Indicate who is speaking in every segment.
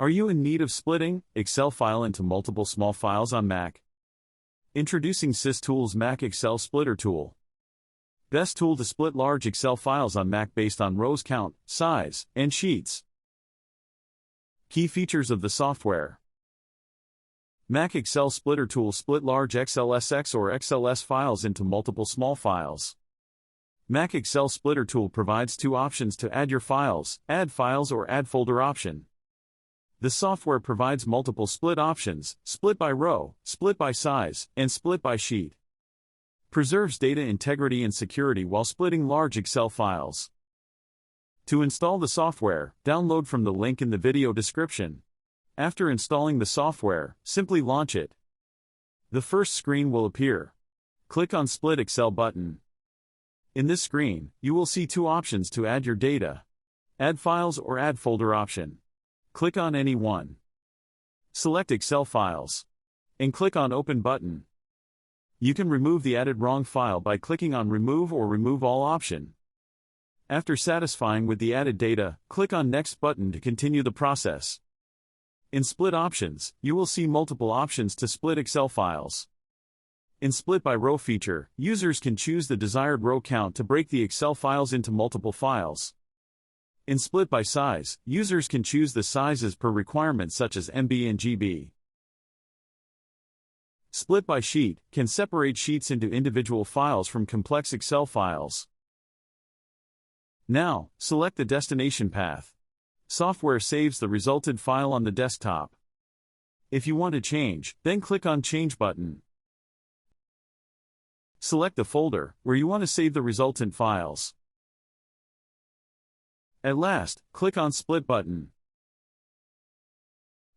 Speaker 1: Are you in need of splitting Excel file into multiple small files on Mac? Introducing SysTools Mac Excel Splitter tool. Best tool to split large Excel files on Mac based on rows count, size, and sheets. Key features of the software. Mac Excel Splitter tool split large XLSX or XLS files into multiple small files. Mac Excel Splitter tool provides two options to add your files, Add Files or Add Folder option. The software provides multiple split options, split by row, split by size, and split by sheet. Preserves data integrity and security while splitting large Excel files. To install the software, download from the link in the video description. After installing the software, simply launch it. The first screen will appear. Click on Split Excel button. In this screen, you will see two options to add your data. Add Files or Add Folder option. Click on any one. Select Excel Files. And click on Open button. You can remove the added wrong file by clicking on Remove or Remove All option. After satisfying with the added data, click on Next button to continue the process. In Split Options, you will see multiple options to split Excel files. In Split by Row feature, users can choose the desired row count to break the Excel files into multiple files. In Split by Size, users can choose the sizes per requirement such as MB and GB. Split by Sheet can separate sheets into individual files from complex Excel files. Now, select the destination path. Software saves the resulted file on the desktop. If you want to change, then click on Change button. Select the folder where you want to save the resultant files. At last, click on Split button.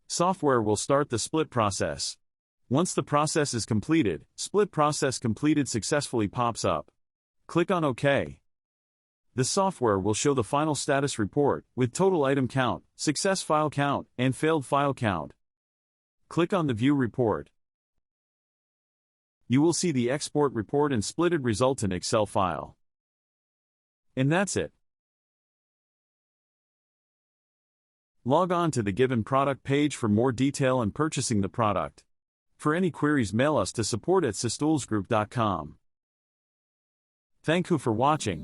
Speaker 1: Software will start the split process. Once the process is completed, Split Process Completed successfully pops up. Click on OK. The software will show the final status report with total item count, success file count, and failed file count. Click on the View Report. You will see the export report and splitted resultant Excel file. And that's it. Log on to the given product page for more detail and purchasing the product. For any queries, mail us to support@systoolsgroup.com. Thank you for watching.